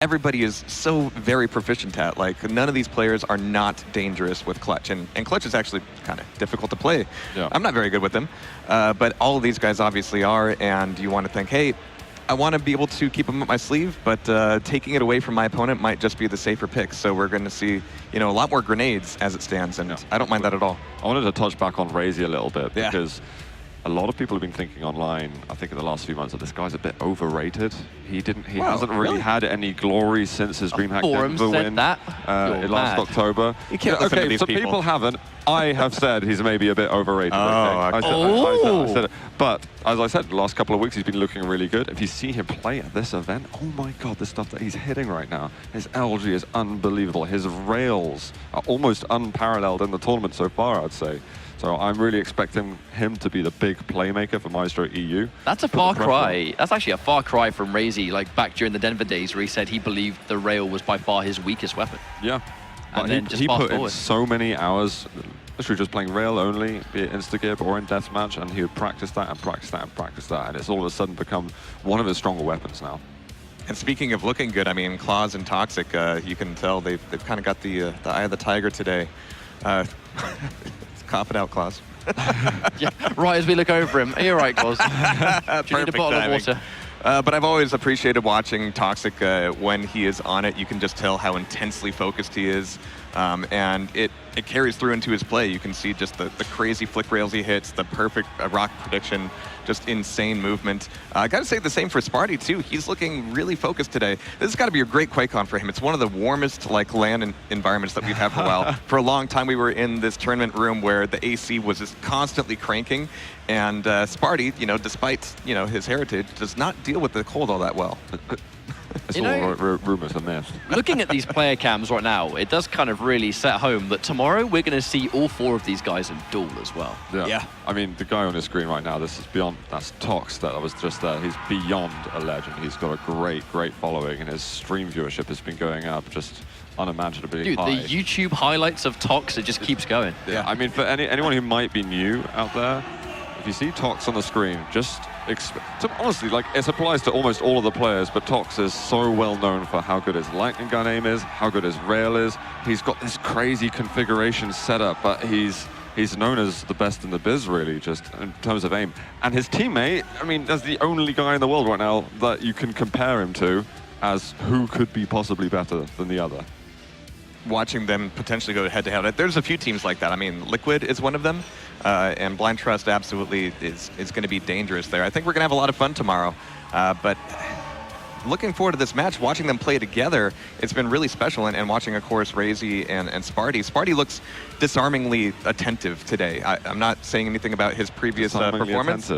everybody is so very proficient at. Like, none of these players are not dangerous with clutch, and clutch is actually kind of difficult to play. Yeah. I'm not very good with them, but all of these guys obviously are, and you want to think, hey, I want to be able to keep them up my sleeve, but taking it away from my opponent might just be the safer pick. So we're going to see, a lot more grenades as it stands, and I don't mind that at all. I wanted to touch back on Razy a little bit, Yeah. because a lot of people have been thinking online, I think in the last few months, that this guy's a bit overrated. He hasn't really had any glory since his DreamHack Denver win last October. You can't listen to these people haven't. I have said he's maybe a bit overrated. Oh, I said it. But as I said, the last couple of weeks he's been looking really good. If you see him play at this event, oh my God, the stuff that he's hitting right now. His LG is unbelievable. His rails are almost unparalleled in the tournament so far, I'd say. So I'm really expecting him to be the big playmaker for Myztro EU. That's a far cry. That's actually a far cry from Razy, like back during the Denver days where he said he believed the rail was by far his weakest weapon. Yeah. And then just he fast put forward. in so many hours, literally just playing rail only, be it Instagib or in deathmatch, and he would practice that and practice that and practice that, and it's all of a sudden become one of his stronger weapons now. And speaking of looking good, I mean, Claws and Toxic, you can tell they've kind of got the eye of the tiger today. Cough it out, Claws. Yeah, right as we look over him. Are you all right, Claus? Do you need a Perfect bottle timing. of water? But I've always appreciated watching Toxic when he is on it. You can just tell how intensely focused he is. And it carries through into his play. You can see just the crazy flick rails he hits, the perfect rock prediction, just insane movement. I got to say the same for Sparty too. He's looking really focused today. This has got to be a great QuakeCon for him. It's one of the warmest LAN environments that we've had for a while. For a long time, we were in this tournament room where the AC was just constantly cranking, and Sparty, despite his heritage, does not deal with the cold all that well. It's all rumors and myths. Looking at these player cams right now, it does kind of really set home that tomorrow we're going to see all four of these guys in duel as well. Yeah. I mean, the guy on his screen right now, this is beyond, that's Tox that was just there. He's beyond a legend. He's got a great following, and his stream viewership has been going up just unimaginably high. Dude, the YouTube highlights of Tox, it just keeps going. Yeah, I mean, for anyone who might be new out there, if you see Tox on the screen, just so honestly, like, it applies to almost all of the players, but Tox is so well known for how good his lightning gun aim is, how good his rail is. He's got this crazy configuration set up, but he's known as the best in the biz, really, just in terms of aim. And his teammate, I mean, that's the only guy in the world right now that you can compare him to as who could be possibly better than the other. Watching them potentially go head-to-head. There's a few teams like that. I mean, Liquid is one of them, and Blind Trust absolutely is going to be dangerous there. I think we're going to have a lot of fun tomorrow, but looking forward to this match, watching them play together, it's been really special, and watching, of course, Razy and Sparty. Sparty looks disarmingly attentive today. I'm not saying anything about his previous performance,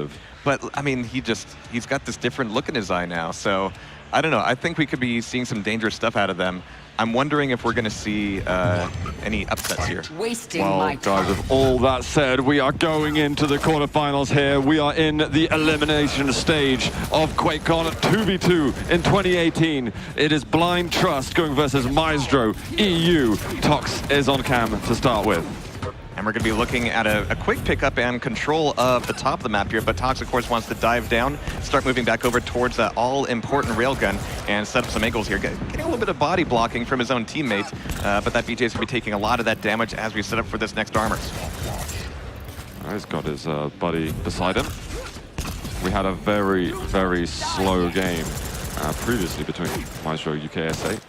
but I mean, he's got this different look in his eye now, so I don't know. I think we could be seeing some dangerous stuff out of them. I'm wondering if we're going to see any upsets here. Wasting well, my time. guys, with all that said, we are going into the quarterfinals here. We are in the elimination stage of QuakeCon 2v2 in 2018. It is Blind Trust going versus Myztro EU. Tox is on cam to start with. And we're going to be looking at a quick pickup and control of the top of the map here, but Tox, of course, wants to dive down, start moving back over towards that all-important railgun and set up some angles here. Getting a little bit of body blocking from his own teammate, but that BJ's going to be taking a lot of that damage as we set up for this next armor. He's got his buddy beside him. We had a very slow game previously between Myztro UKSA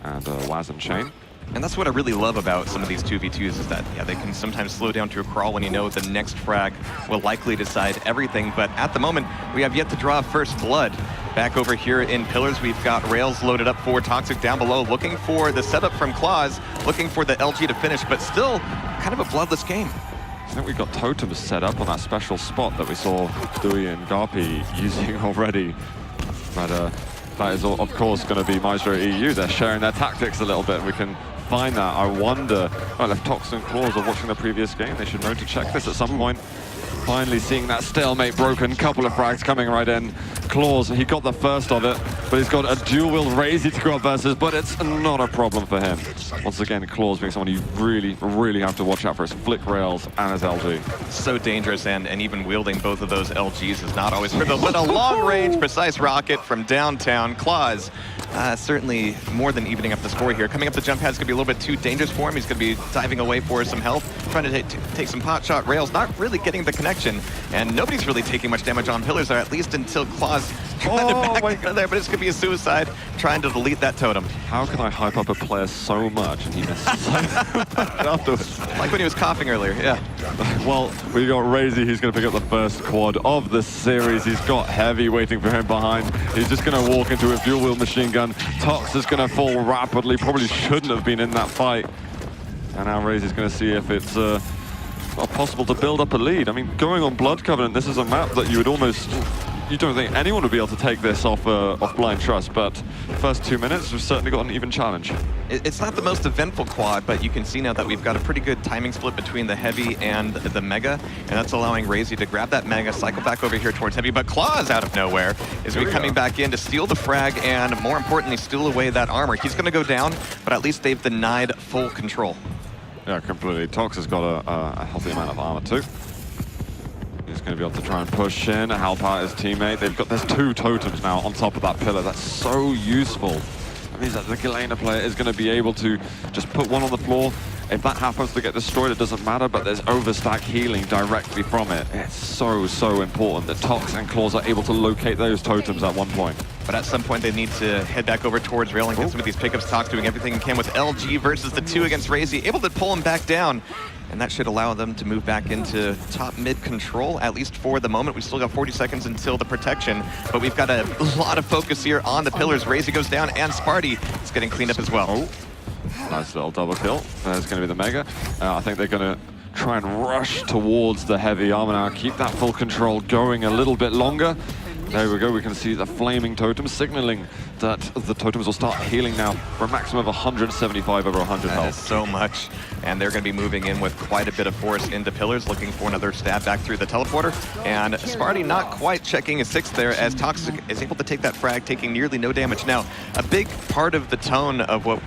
and Waz and Shane. And that's what I really love about some of these 2v2s is that, yeah, they can sometimes slow down to a crawl when you know the next frag will likely decide everything. But at the moment, we have yet to draw first blood. Back over here in Pillars, we've got rails loaded up for Toxic down below, looking for the setup from Claws, looking for the LG to finish, but still kind of a bloodless game. I think we've got totems set up on that special spot that we saw Dewey and Garpy using already. But that is, of course, going to be Myztro EU. They're sharing their tactics a little bit. We can find that. I wonder, well, if Tox and Claws are watching the previous game, they should know to check this at some point. Finally seeing that stalemate broken, couple of frags coming right in. Claws, he got the first of it. but he's got a dual-wield Razy to go up versus, but it's not a problem for him. Once again, Claws being someone you really have to watch out for his flick rails and his LG. So dangerous, and even wielding both of those LGs is not always for the but a long-range, precise rocket from downtown. Claws certainly more than evening up the score here. Coming up the jump pad's going to be a little bit too dangerous for him. He's going to be diving away for some health, trying to take some pot shot rails, not really getting the connection, and nobody's really taking much damage on pillars there, at least until Claws trying to back out of there, but it's going to be a suicide trying to delete that totem. How can I hype up a player so much and he misses so afterwards? Like when he was coughing earlier, yeah. Well, we got Razy, who's going to pick up the first quad of the series. He's got Heavy waiting for him behind. He's just going to walk into a dual-wield machine gun. Tox is going to fall rapidly, probably shouldn't have been in that fight. And now Razy's going to see if it's possible to build up a lead. I mean, going on Blood Covenant, this is a map that you would almost... You don't think anyone would be able to take this off Blind Trust, but first 2 minutes, we've certainly got an even challenge. It's not the most eventful quad, but you can see now that we've got a pretty good timing split between the Heavy and the Mega, and that's allowing Razy to grab that Mega, cycle back over here towards Heavy, but Claws out of nowhere is coming back in to steal the frag and, more importantly, steal away that armor. He's going to go down, but at least they've denied full control. Yeah, completely. Tox has got a healthy amount of armor too. He's going to be able to try and push in, help out his teammate. There's 2 totems now on top of that pillar. That's so useful. That means that the Galena player is going to be able to just put one on the floor. If that happens to get destroyed, it doesn't matter, but there's overstack healing directly from it. It's so important that Tox and Claws are able to locate those totems at one point. But at some point, they need to head back over towards rail and get some of these pickups. Tox doing everything he can with LG versus the 2 against Razy, able to pull him back down. And that should allow them to move back into top mid control, at least for the moment. We still got 40 seconds until the protection, but we've got a lot of focus here on the pillars. Razy goes down, and Sparty is getting cleaned up as well. Oh, nice little double kill. There's going to be the Mega. I think they're going to try and rush towards the Heavy armor now, keep that full control going a little bit longer. There we go, we can see the flaming totem signaling that the totems will start healing now for a maximum of 175 over 100 health. That is so much, and they're going to be moving in with quite a bit of force into pillars, looking for another stab back through the teleporter. And Sparty not quite checking his 6th there, as Toxic is able to take that frag, taking nearly no damage. Now, a big part of the tone of what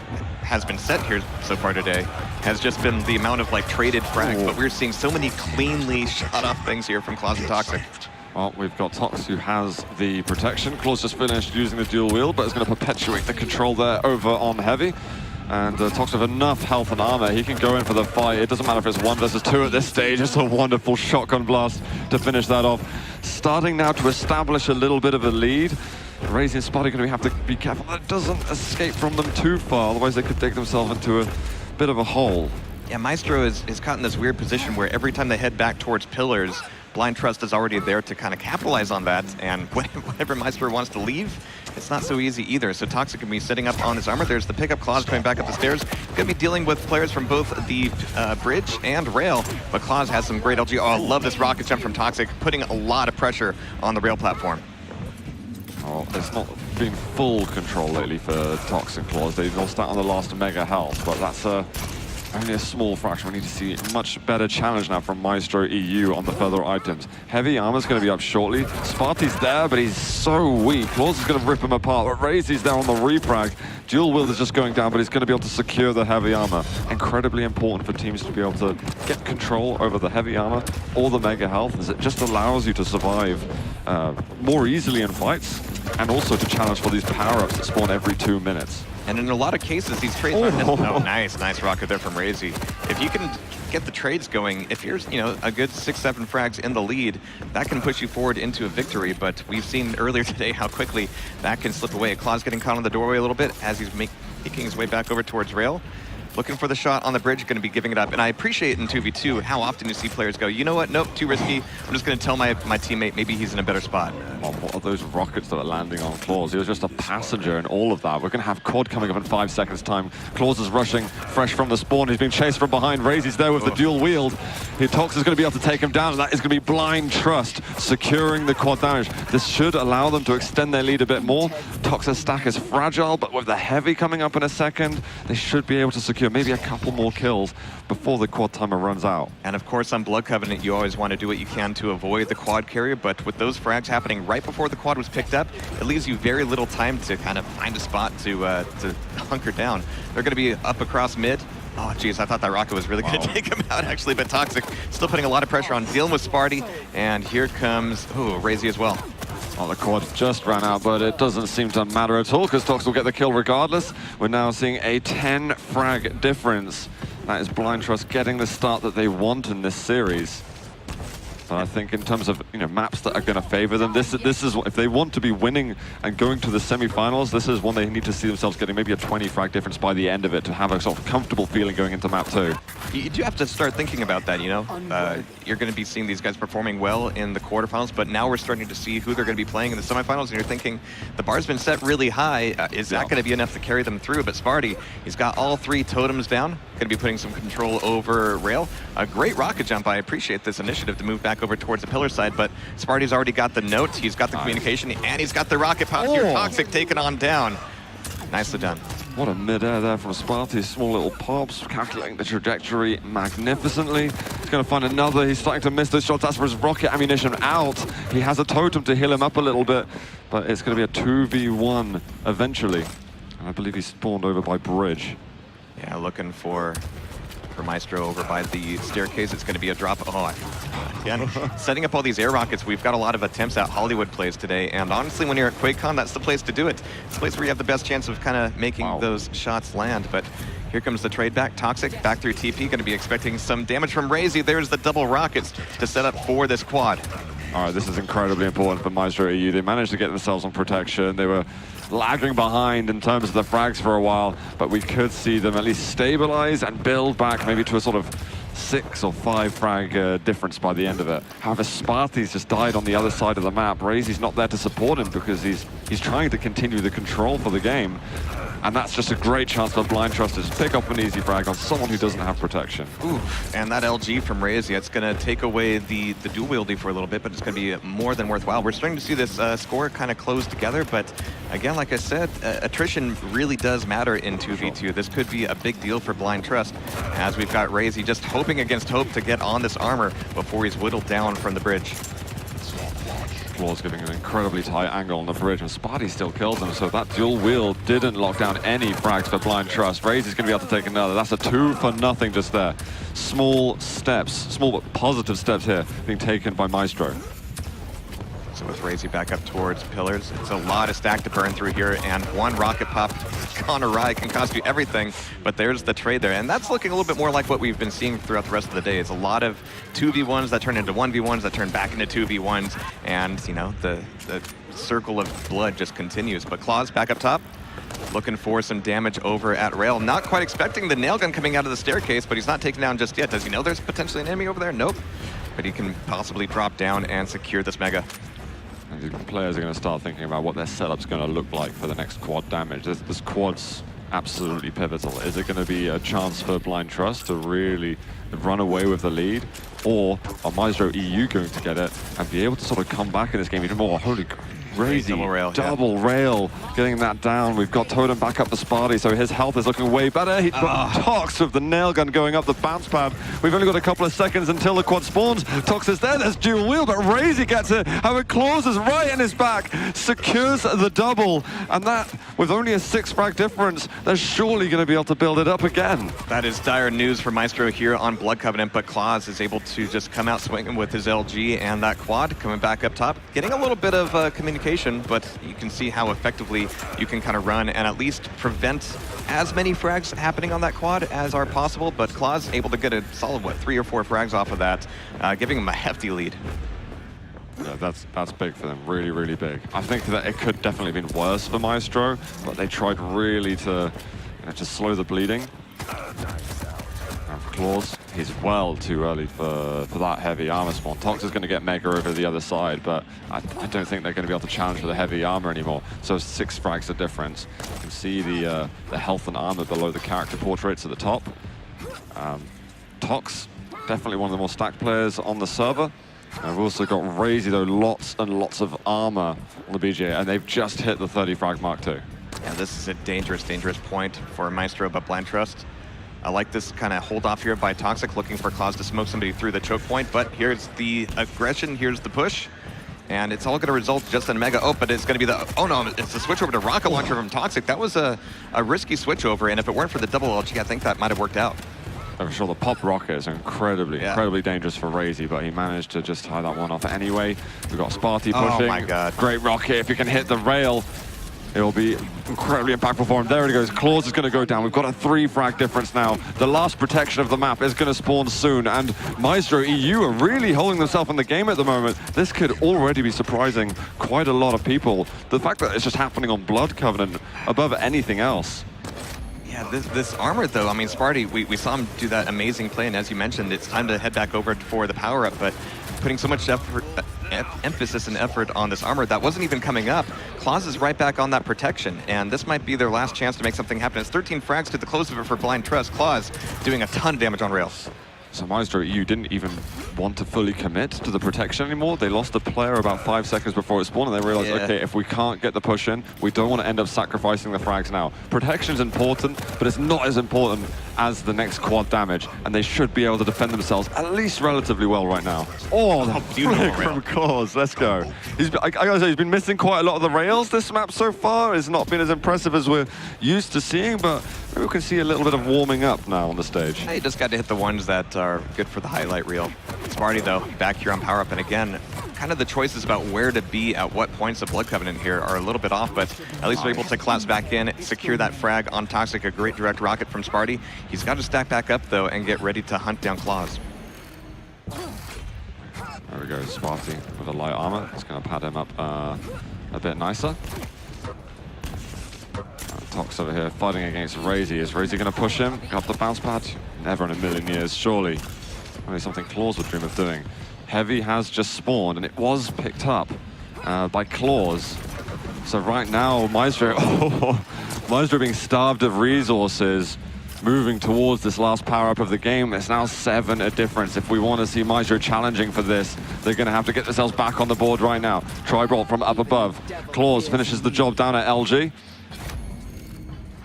has been set here so far today has just been the amount of traded frags, but we're seeing so many cleanly shot off things here from Claws and Toxic. Well, we've got Tox who has the protection. Claws just finished using the dual wield, but is going to perpetuate the control there over on Heavy. And Tox with enough health and armor, he can go in for the fight. It doesn't matter if it's 1 versus 2 at this stage. It's a wonderful shotgun blast to finish that off. Starting now to establish a little bit of a lead. Razy and Spotty going to have to be careful that it doesn't escape from them too far, otherwise they could dig themselves into a bit of a hole. Yeah, Myztro is caught in this weird position where every time they head back towards pillars, Blind Trust is already there to kind of capitalize on that, and whenever Myztro wants to leave, it's not so easy either. So Toxic can be setting up on his armor. There's the pickup Claws coming back up the stairs. Going to be dealing with players from both the bridge and rail, but Claws has some great LG. Oh, I love this rocket jump from Toxic, putting a lot of pressure on the rail platform. Oh, it's not been full control lately for Tox and Claws. They've lost out on the last Mega health, but that's only a small fraction. We need to see a much better challenge now from Myztro EU on the further items. Heavy armor's going to be up shortly. Sparty's there, but he's so weak. Claws is going to rip him apart, but Razy's there on the refrag. Dual wield is just going down, but he's going to be able to secure the heavy armor. Incredibly important for teams to be able to get control over the heavy armor or the Mega health, as it just allows you to survive more easily in fights, and also to challenge for these power-ups that spawn every 2 minutes. And in a lot of cases, these trades aren't oh, nice rocket there from Razy. If you can get the trades going, if you're a good 6-7 frags in the lead, that can push you forward into a victory. But we've seen earlier today how quickly that can slip away. Claws getting caught in the doorway a little bit as he's making his way back over towards rail. Looking for the shot on the bridge, going to be giving it up. And I appreciate in 2v2 how often you see players go, you know what, nope, too risky. I'm just going to tell my teammate maybe he's in a better spot. Oh, what are those rockets that are landing on Claws? He was just a passenger in all of that. We're going to have quad coming up in 5 seconds time. Claws is rushing fresh from the spawn. He's being chased from behind. Razy's there with the dual wield. Tox is going to be able to take him down, and that is going to be Blind Trust securing the quad damage. This should allow them to extend their lead a bit more. Tox's stack is fragile, but with the heavy coming up in a second, they should be able to secure maybe a couple more kills before the quad timer runs out. And of course, on Blood Covenant, you always want to do what you can to avoid the quad carrier, but with those frags happening right before the quad was picked up, it leaves you very little time to kind of find a spot to hunker down. They're going to be up across mid. Oh, geez, I thought that rocket was really going to take him out, actually, but Toxic still putting a lot of pressure on, dealing with Sparty, and here comes, Razy as well. Well, the quad just ran out, but it doesn't seem to matter at all because Tox will get the kill regardless. We're now seeing a 10 frag difference. That is Blind Trust getting the start that they want in this series. But I think in terms of maps that are going to favor them, this is if they want to be winning and going to the semi-finals, this is one they need to see themselves getting maybe a 20 frag difference by the end of it to have a sort of comfortable feeling going into map 2. You do have to start thinking about that, you're going to be seeing these guys performing well in the quarterfinals, but now we're starting to see who they're going to be playing in the semifinals, and you're thinking the bar's been set really high. Is that going to be enough to carry them through? But Sparty, he's got all 3 totems down, going to be putting some control over Rail. A great rocket jump. I appreciate this initiative to move back over towards the pillar side, but Sparty's already got the note, he's got the communication, and he's got the rocket pop here. Toxic taken on down. Nicely done. What a mid-air there from Sparty. Small little pops, calculating the trajectory magnificently. He's going to find another. He's starting to miss those shots. That's for his rocket ammunition out. He has a totem to heal him up a little bit, but it's going to be a 2v1 eventually. And I believe he's spawned over by bridge. Yeah, looking for Myztro over by the staircase. It's going to be a drop. Again, setting up all these air rockets. We've got a lot of attempts at Hollywood plays today, and honestly, when you're at QuakeCon, that's the place to do it. It's the place where you have the best chance of kind of making those shots land. But here comes the trade back. Toxic back through TP, going to be expecting some damage from Razy. There's the double rockets to set up for this quad. All right, this is incredibly important for Myztro EU. They managed to get themselves on protection. They were lagging behind in terms of the frags for a while, but we could see them at least stabilize and build back maybe to a sort of 6 or 5 frag difference by the end of it. However, Sparty's just died on the other side of the map. Razy's not there to support him because he's trying to continue the control for the game. And that's just a great chance for Blind Trust to just pick up an easy frag on someone who doesn't have protection. Ooh, and that LG from Razy, it's going to take away the dual wielding for a little bit, but it's going to be more than worthwhile. We're starting to see this score kind of close together, but again, like I said, attrition really does matter in 2v2. This could be a big deal for Blind Trust, as we've got Razy just hoping against hope to get on this armor before he's whittled down from the bridge. Claw's giving an incredibly tight angle on the bridge, and Sparty still kills him, so that dual wield didn't lock down any frags for Blind Trust. Razy's going to be able to take another. That's a 2 for nothing just there. Small steps, small but positive steps here being taken by Myztro. So with Razy back up towards pillars, it's a lot of stack to burn through here, and one rocket pop gone awry can cost you everything, but there's the trade there, and that's looking a little bit more like what we've been seeing throughout the rest of the day. It's a lot of 2v1s that turn into 1v1s that turn back into 2v1s, and the circle of blood just continues. But Claw's back up top, looking for some damage over at Rail. Not quite expecting the nail gun coming out of the staircase, but he's not taken down just yet. Does he know there's potentially an enemy over there? Nope. But he can possibly drop down and secure this mega. And the players are going to start thinking about what their setup's going to look like for the next quad damage. This quad's absolutely pivotal. Is it going to be a chance for Blind Trust to really run away with the lead? Or are Myztro EU going to get it and be able to sort of come back in this game even more? Holy crazy. Double rail, getting that down. We've got Totem back up for Sparty, so his health is looking way better. He Tox with the nail gun going up the bounce pad. We've only got a couple of seconds until the quad spawns. Tox is there, there's dual wheel, but Razy gets it. However, Claws is right in his back, secures the double, and that, with only a 6 frag difference, they're surely going to be able to build it up again. That is dire news for Myztro here on Blood Covenant, but Claws is able to just come out swinging with his LG and that quad coming back up top, getting a little bit of communication, but you can see how effectively you can kind of run and at least prevent as many frags happening on that quad as are possible, but Claw's able to get a solid, 3 or 4 frags off of that, giving him a hefty lead. Yeah, that's big for them, really, really big. I think that it could definitely have been worse for Myztro, but they tried really to slow the bleeding. Claws, he's well too early for that heavy armor spawn. Tox is going to get Mega over the other side, but I don't think they're going to be able to challenge for the heavy armor anymore. So 6 frags a difference. You can see the health and armor below the character portraits at the top. Tox, definitely one of the more stacked players on the server. And we've also got Razy, though, lots and lots of armor on the BGA, and they've just hit the 30 frag mark too. Yeah, this is a dangerous, dangerous point for Myztro, but Blind Trust. I like this kind of hold off here by Toxic, looking for Claws to smoke somebody through the choke point, but here's the aggression, here's the push. And it's all going to result just in a Mega. Oh, but it's going to be the... Oh, no, it's the switch over to Rocket Launcher from Toxic. That was a risky switch over, and if it weren't for the double LG, I think that might have worked out. For sure, the pop rocket is incredibly dangerous for Razy, but he managed to just tie that one off anyway. We've got Sparty pushing. Oh, my God. Great rocket. If you can hit the rail, it will be incredibly impactful for him. There it goes. Claws is going to go down. We've got a 3-frag difference now. The last protection of the map is going to spawn soon, and Myztro EU are really holding themselves in the game at the moment. This could already be surprising quite a lot of people. The fact that it's just happening on Blood Covenant above anything else. Yeah, this armor, though, I mean, Sparty, we saw him do that amazing play, and as you mentioned, it's time to head back over for the power-up, but putting so much effort, emphasis and effort on this armor that wasn't even coming up. Claws is right back on that protection, and this might be their last chance to make something happen. It's 13 frags to the close of it for Blind Trust. Claws doing a ton of damage on rails. So Myztro EU didn't even want to fully commit to the protection anymore. They lost the player about 5 seconds before it spawned, and they realized, okay, if we can't get the push in, we don't want to end up sacrificing the frags now. Protection's important, but it's not as important as the next quad damage, and they should be able to defend themselves at least relatively well right now. Oh, the flick from Claws. Let's go. I gotta say, he's been missing quite a lot of the rails this map so far. It's not been as impressive as we're used to seeing, but maybe we can see a little bit of warming up now on the stage. Hey, you just got to hit the ones that are good for the highlight reel. Sparty, though, back here on power up, and again, kind of the choices about where to be at what points of Blood Covenant here are a little bit off, but at least we're able to collapse back in, secure that frag on Toxic, a great direct rocket from Sparty. He's got to stack back up, though, and get ready to hunt down Claws. There we go, Sparty with a light armor. It's going to pad him up a bit nicer. Tox over here fighting against Razy. Is Razy going to push him? Got the bounce pad? Never in a million years, surely. Only something Claws would dream of doing. Heavy has just spawned, and it was picked up by Claws. So right now, Myztro, Myztro being starved of resources, moving towards this last power-up of the game. It's now 7 a difference. If we want to see Myztro challenging for this, they're going to have to get themselves back on the board right now. Tribolt from up above. Claws finishes the job down at LG.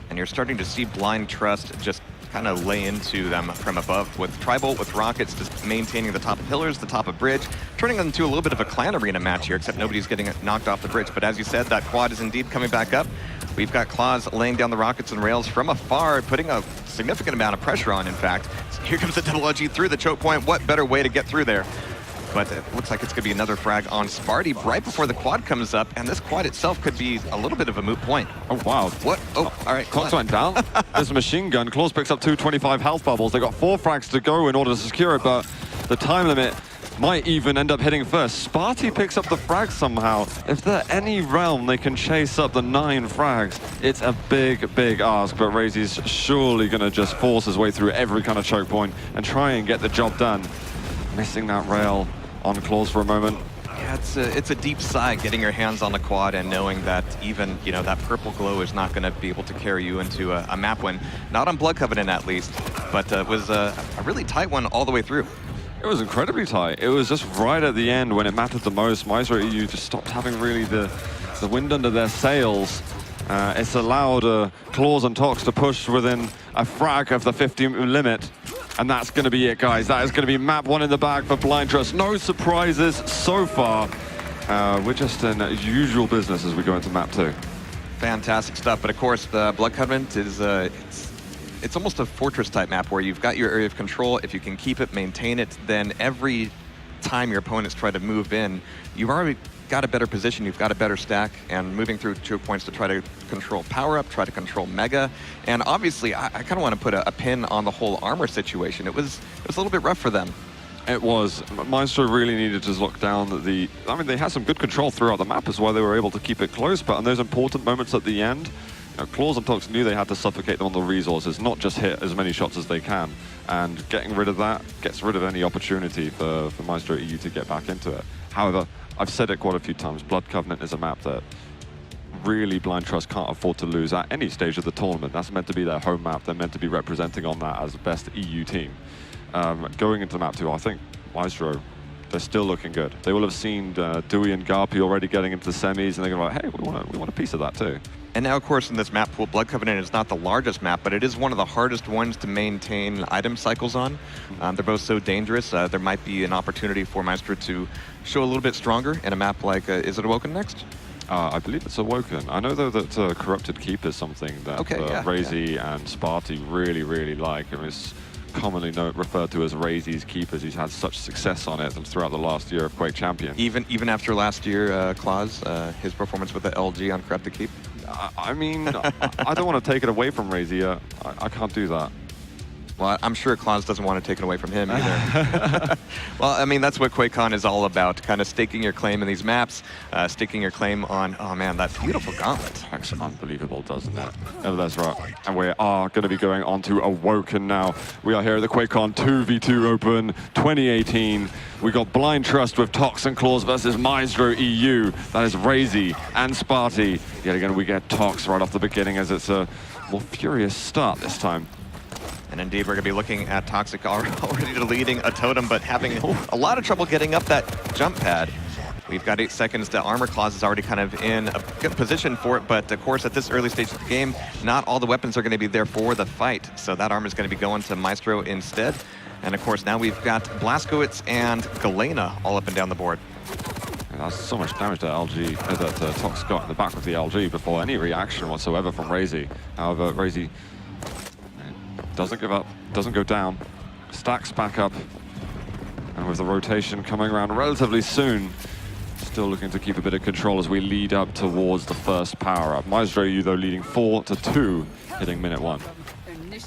And you're starting to see Blind Trust just kind of lay into them from above with Tribolt, with rockets, just maintaining the top of pillars, the top of bridge, turning them into a little bit of a clan arena match here, except nobody's getting knocked off the bridge. But as you said, that quad is indeed coming back up. We've got Claws laying down the rockets and rails from afar, putting a significant amount of pressure on, in fact. So here comes the double LG through the choke point. What better way to get through there? But it looks like it's going to be another frag on Sparty right before the quad comes up, and this quad itself could be a little bit of a moot point. Oh, wow. What? Oh, all right. Clocks went down. There's a machine gun. Claws picks up 225 health bubbles. They got 4 frags to go in order to secure it, but the time limit might even end up hitting first. Sparty picks up the frags somehow. If there any realm they can chase up the 9 frags, it's a big, big ask, but Razy's surely going to just force his way through every kind of choke point and try and get the job done. Missing that rail on Claws for a moment. Yeah, it's a deep sigh getting your hands on the quad and knowing that even, you know, that purple glow is not going to be able to carry you into a map win. Not on Blood Covenant, at least, but it was a really tight one all the way through. It was incredibly tight. It was just right at the end when it mattered the most. Myztro EU just stopped having really the wind under their sails. It's allowed Claws and Tox to push within a frag of the 50 limit. And that's going to be it, guys. That is going to be map 1 in the bag for Blind Trust. No surprises so far. We're just in usual business as we go into map 2. Fantastic stuff. But of course, the Blood Covenant is it's almost a fortress type map where you've got your area of control. If you can keep it, maintain it, then every time your opponents try to move in, you've already got a better position, you've got a better stack, and moving through choke points to try to control power up, try to control mega. And obviously, I kind of want to put a pin on the whole armor situation. It was a little bit rough for them. It was. Myztro really needed to lock down the... I mean, they had some good control throughout the map as well. They were able to keep it close, but on those important moments at the end, you know, Claws and Tox knew they had to suffocate them on the resources, not just hit as many shots as they can. And getting rid of that gets rid of any opportunity for Myztro EU to get back into it. However, I've said it quite a few times, Blood Covenant is a map that really Blind Trust can't afford to lose at any stage of the tournament. That's meant to be their home map. They're meant to be representing on that as the best EU team. Going into map 2, I think Myztro they're still looking good. They will have seen Dewey and Garpy already getting into the semis, and they're going to be like, hey, we want a piece of that too. And now, of course, in this map pool, Blood Covenant is not the largest map, but it is one of the hardest ones to maintain item cycles on. They're both so dangerous. There might be an opportunity for Myztro to show a little bit stronger in a map like, is it Awoken next? I believe it's Awoken. I know, though, that Corrupted Keep is something that Razy and Sparty really, really like. I mean, it's commonly referred to as Razy's Keepers. He's had such success on it throughout the last year of Quake Champion. Even after last year, Claus, his performance with the LG on Corrupted Keep? I mean, I don't want to take it away from Razy. I can't do that. Well, I'm sure Claus doesn't want to take it away from him either. Well, I mean, that's what QuakeCon is all about, kind of staking your claim in these maps, staking your claim on, oh man, that beautiful gauntlet. That's unbelievable, doesn't it? Oh, that's right. And we are going to be going on to Awoken now. We are here at the QuakeCon 2v2 Open 2018. We got Blind Trust with Tox and Claws versus Myztro EU. That is Razy and Sparty. Yet again, we get Tox right off the beginning as it's a more furious start this time. And indeed, we're going to be looking at Toxic already leading a totem, but having a lot of trouble getting up that jump pad. We've got 8 seconds. The Armor Clause is already kind of in a good position for it, but of course, at this early stage of the game, not all the weapons are going to be there for the fight. So that armor is going to be going to Myztro instead. And of course, now we've got Blazkowicz and Galena all up and down the board. And that's so much damage that LG, that Tox got in the back of the LG before any reaction whatsoever from Razy. However, Razy doesn't give up, doesn't go down, stacks back up, and with the rotation coming around relatively soon, still looking to keep a bit of control as we lead up towards the first power-up. Myztro EU, though, leading 4-2, hitting minute 1.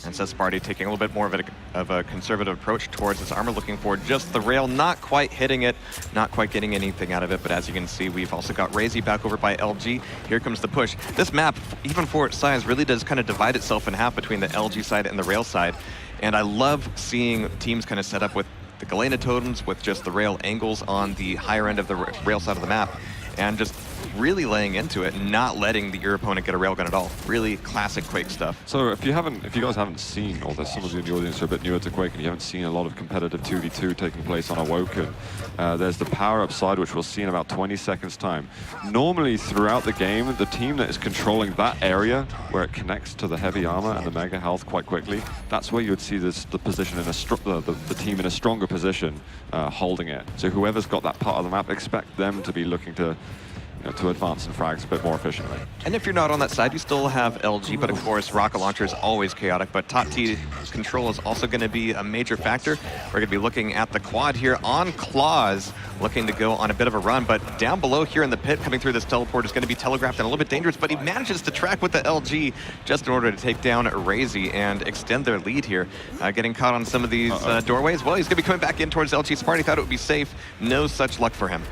And so Sparty taking a little bit more of a conservative approach towards his armor, looking for just the rail, not quite hitting it, not quite getting anything out of it. But as you can see, we've also got Razy back over by LG. Here comes the push. This map, even for its size, really does kind of divide itself in half between the LG side and the rail side. And I love seeing teams kind of set up with the Galena totems, with just the rail angles on the higher end of the rail side of the map, and just really laying into it, not letting your opponent get a railgun at all. Really classic Quake stuff. So if you guys haven't seen, or there's some of you in the audience who are a bit newer to Quake and you haven't seen a lot of competitive 2v2 taking place on Awoken, there's the power-up side, which we'll see in about 20 seconds time. Normally throughout the game, the team that is controlling that area where it connects to the heavy armor and the mega health quite quickly, that's where you would see the position in the team in a stronger position holding it. So whoever's got that part of the map, expect them to be looking to advance and frags a bit more efficiently. And if you're not on that side, you still have LG, but of course, rocket launcher is always chaotic, but top T control is also going to be a major factor. We're going to be looking at the quad here on Claws, looking to go on a bit of a run, but down below here in the pit, coming through this teleport is going to be telegraphed and a little bit dangerous, but he manages to track with the LG just in order to take down Razy and extend their lead here. Getting caught on some of these doorways. Well, he's going to be coming back in towards LG. Sparty thought it would be safe. No such luck for him.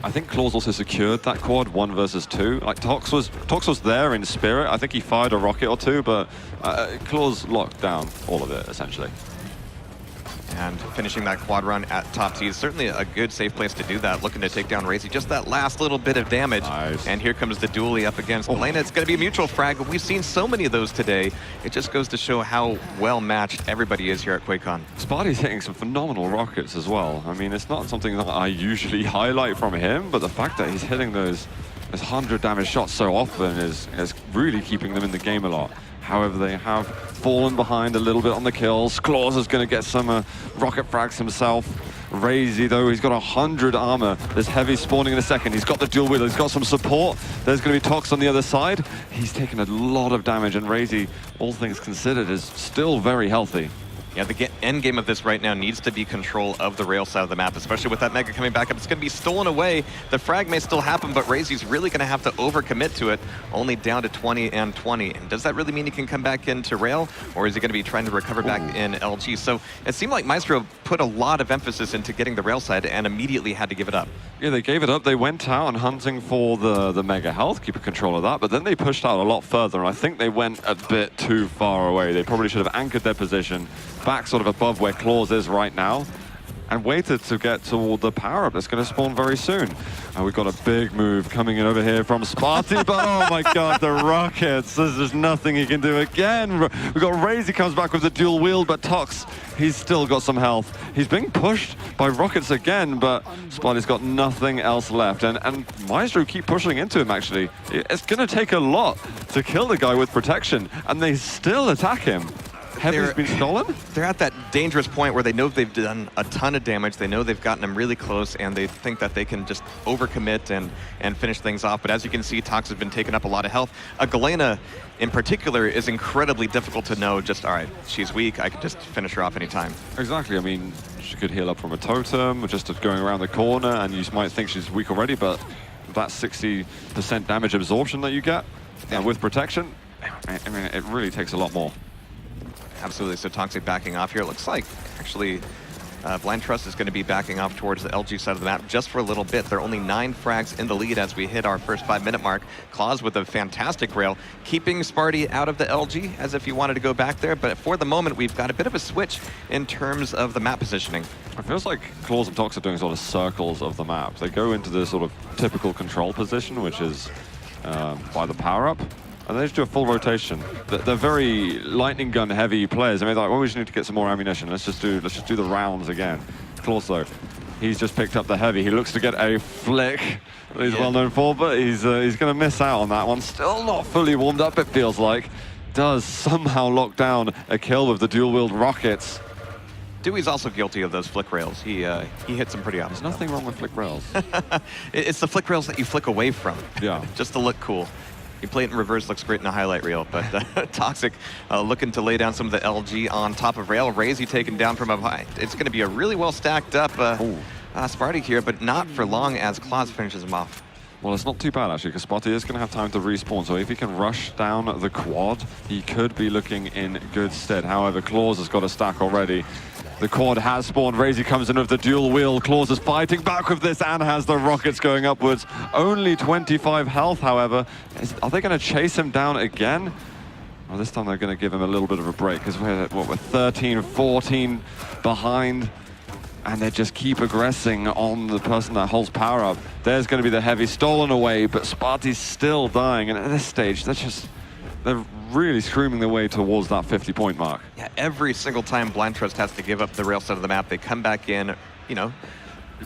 I think Claws also secured that quad 1 versus 2. Like Tox was there in spirit. I think he fired a rocket or two, but Claws locked down all of it essentially. And finishing that quad run at top T is certainly a good, safe place to do that. Looking to take down Razy, just that last little bit of damage. Nice. And here comes the dually up against Galena. It's going to be a mutual frag, but we've seen so many of those today. It just goes to show how well matched everybody is here at QuakeCon. Sparty's hitting some phenomenal rockets as well. I mean, it's not something that I usually highlight from him, but the fact that he's hitting those 100 damage shots so often is really keeping them in the game a lot. However, they have fallen behind a little bit on the kills. Claws is going to get some rocket frags himself. Razy, though, he's got 100 armor. There's heavy spawning in a second. He's got the dual wield. He's got some support. There's going to be Tox on the other side. He's taken a lot of damage, and Razy, all things considered, is still very healthy. Yeah, the end game of this right now needs to be control of the rail side of the map, especially with that Mega coming back up. It's going to be stolen away. The frag may still happen, but Razy's really going to have to overcommit to it, only down to 20 and 20. And does that really mean he can come back into rail, or is he going to be trying to recover back in LG? So it seemed like Myztro put a lot of emphasis into getting the rail side and immediately had to give it up. Yeah, they gave it up. They went out and hunting for the Mega health, keeping control of that, but then they pushed out a lot further, and I think they went a bit too far away. They probably should have anchored their position back sort of above where Claws is right now, and waited to get toward the power-up that's going to spawn very soon. And we've got a big move coming in over here from Sparty, but oh my god, the rockets. There's just nothing he can do again. We've got Razy comes back with the dual wield, but Tox, he's still got some health. He's being pushed by rockets again, but Sparty's got nothing else left. And Myztro keep pushing into him, actually. It's going to take a lot to kill the guy with protection, and they still attack him. Heavy's been stolen? They're at that dangerous point where they know they've done a ton of damage. They know they've gotten them really close, and they think that they can just overcommit and finish things off. But as you can see, Tox has been taking up a lot of health. Galena, in particular, is incredibly difficult to know. Just, all right, she's weak. I can just finish her off anytime. Exactly. I mean, she could heal up from a totem, just going around the corner, and you might think she's weak already, but that 60% damage absorption that you get, and with protection, I mean, it really takes a lot more. Absolutely. So Toxic backing off here. It looks like, actually, Blind Trust is going to be backing off towards the LG side of the map just for a little bit. There are only 9 frags in the lead as we hit our first 5-minute mark. Claws with a fantastic rail, keeping Sparty out of the LG as if you wanted to go back there. But for the moment, we've got a bit of a switch in terms of the map positioning. It feels like Claws and Tox are doing sort of circles of the map. They go into the sort of typical control position, which is by the power-up. And they just do a full rotation. They're very lightning gun heavy players. I mean, like, well, we just need to get some more ammunition. Let's just do the rounds again. Claws, though, he's just picked up the heavy. He looks to get a flick that he's well known for, but he's going to miss out on that one. Still not fully warmed up, it feels like. Does somehow lock down a kill with the dual wield rockets. Dewey's also guilty of those flick rails. He hits them pretty often. There's nothing wrong with flick rails. It's the flick rails that you flick away from. Yeah. Just to look cool. You play it in reverse, looks great in a highlight reel, but Toxic looking to lay down some of the LG on top of rail. Razy taken down from up high. It's going to be a really well stacked up Sparty here, but not for long as Claws finishes him off. Well, it's not too bad, actually, because Sparty is going to have time to respawn, so if he can rush down the quad, he could be looking in good stead. However, Claws has got a stack already. The quad has spawned. Razy comes in with the dual wheel. Claws is fighting back with this and has the rockets going upwards. Only 25 health, however. Are they going to chase him down again? Well, this time they're going to give him a little bit of a break because we're 13, 14 behind. And they just keep aggressing on the person that holds power up. There's going to be the heavy stolen away, but Sparty's still dying. And at this stage, they're really screaming their way towards that 50-point mark. Yeah, every single time Blind Trust has to give up the rail side of the map, they come back in, you know,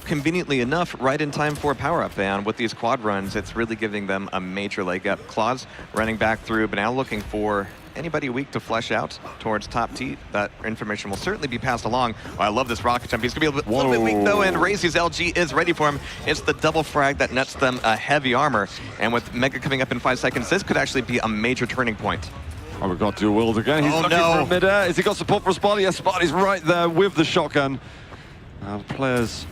conveniently enough, right in time for a power-up. And with these quad runs, it's really giving them a major leg up. Claws running back through, but now looking for anybody weak to flesh out towards top T. That information will certainly be passed along. Oh, I love this rocket jump. He's going to be a little bit weak, though, and Razy's LG is ready for him. It's the double frag that nets them a heavy armor. And with Mega coming up in 5 seconds, this could actually be a major turning point. Oh, we've got dual wield again. He's looking for mid-air. Has he got support for Sparty? Yes, Sparty's right there with the shotgun. Players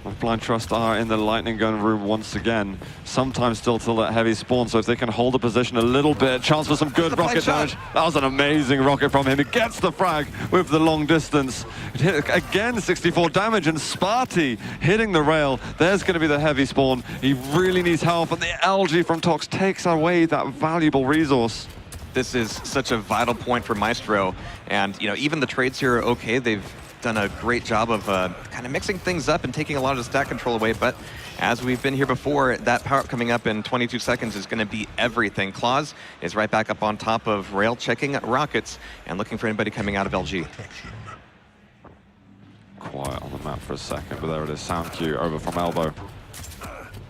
of Blind Trust are in the lightning gun room once again. Sometimes still till that heavy spawn, so if they can hold the position a little bit, chance for some good rocket damage. That was an amazing rocket from him. He gets the frag with the long distance. It hit again, 64 damage, and Sparty hitting the rail. There's going to be the heavy spawn. He really needs help, and the LG from Tox takes away that valuable resource. This is such a vital point for Myztro, and you know, even the trades here are okay. They've done a great job of kind of mixing things up and taking a lot of the stack control away, but as we've been here before, that power-up coming up in 22 seconds is going to be everything. Claws is right back up on top of rail, checking rockets and looking for anybody coming out of LG. Quiet on the map for a second, but there it is, sound cue over from elbow.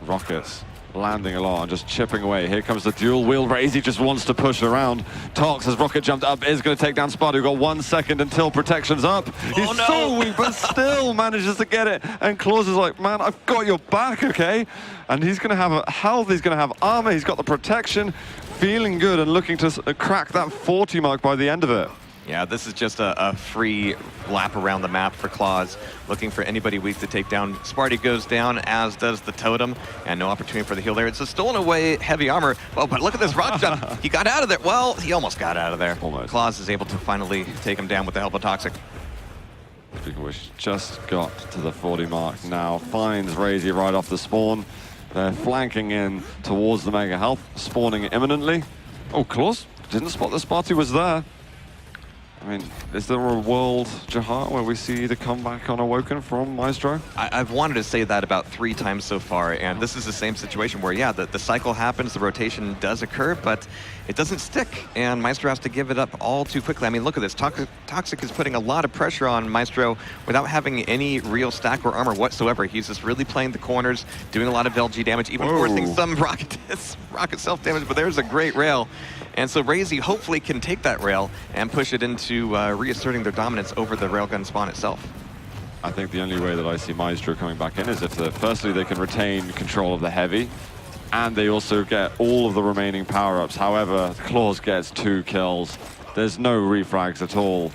Rockets landing a lot and just chipping away. Here comes the dual wheel. Razy just wants to push around. Tox has rocket jumped up, is going to take down Sparty. We've got 1 second until protection's up. He's so weak, but still manages to get it. And Claws is like, man, I've got your back, okay? And he's going to have health, he's going to have armor, he's got the protection, feeling good and looking to crack that 40 mark by the end of it. Yeah, this is just a free lap around the map for Claws, looking for anybody weak to take down. Sparty goes down, as does the totem, and no opportunity for the heal there. It's a stolen away heavy armor. Well, but look at this rock jump. He got out of there. Well, he almost got out of there. Almost. Claws is able to finally take him down with the help of Toxic. Speaking of which, just got to the 40 mark now. Finds Razy right off the spawn. They're flanking in towards the Mega Health, spawning imminently. Oh, Claws didn't spot that Sparty was there. I mean, is there a world, Jahar, where we see the comeback on Awoken from Myztro? I've wanted to say that about 3 times so far, and this is the same situation where, yeah, the cycle happens, the rotation does occur, but it doesn't stick, and Myztro has to give it up all too quickly. I mean, look at this. Toxic is putting a lot of pressure on Myztro without having any real stack or armor whatsoever. He's just really playing the corners, doing a lot of LG damage, even forcing some rocket self-damage, but there's a great rail. And so Razy hopefully can take that rail and push it into reasserting their dominance over the railgun spawn itself. I think the only way that I see Myztro coming back in is if, firstly, they can retain control of the heavy, and they also get all of the remaining power-ups. However, Claws gets 2 kills. There's no refrags at all.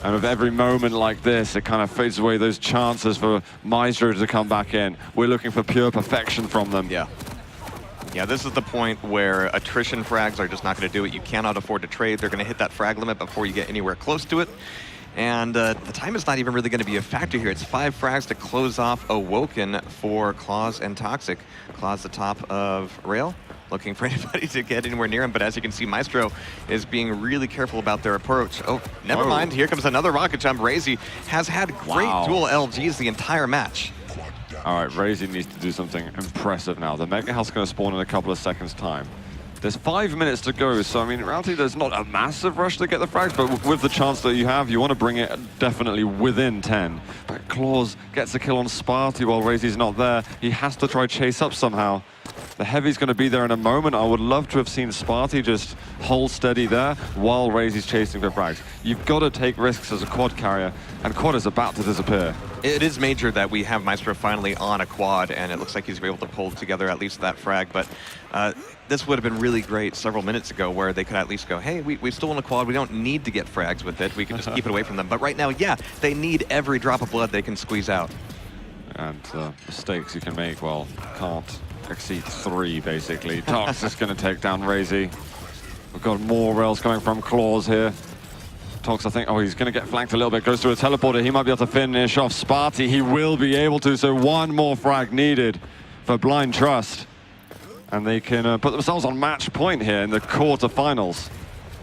And with every moment like this, it kind of fades away those chances for Myztro to come back in. We're looking for pure perfection from them. Yeah. Yeah, this is the point where attrition frags are just not going to do it. You cannot afford to trade. They're going to hit that frag limit before you get anywhere close to it. And the time is not even really going to be a factor here. It's 5 frags to close off Awoken for Claws and Toxic. Claws the top of rail, looking for anybody to get anywhere near him. But as you can see, Myztro is being really careful about their approach. Oh, never mind. Here comes another rocket jump. Razy has had great dual LGs the entire match. All right, Razy needs to do something impressive now. The Mega Health's going to spawn in a couple of seconds' time. There's 5 minutes to go, so I mean, in reality, there's not a massive rush to get the frags, but with the chance that you have, you want to bring it definitely within 10. But Claws gets a kill on Sparty while Razy's not there. He has to try chase up somehow. The Heavy's going to be there in a moment. I would love to have seen Sparty just hold steady there while Razy's chasing for frags. You've got to take risks as a quad carrier, and quad is about to disappear. It is major that we have Myztro finally on a quad, and it looks like he's able to pull together at least that frag, but this would have been really great several minutes ago where they could at least go, hey, we still on a quad, we don't need to get frags with it, we can just keep it away from them. But right now, yeah, they need every drop of blood they can squeeze out. And mistakes you can make, well, can't exceed 3, basically. Tox is going to take down Razy. We've got more rails coming from Claws here. Tox, I think, oh, he's going to get flanked a little bit. Goes through a teleporter. He might be able to finish off Sparty. He will be able to, so 1 more frag needed for Blind Trust. And they can put themselves on match point here in the quarterfinals.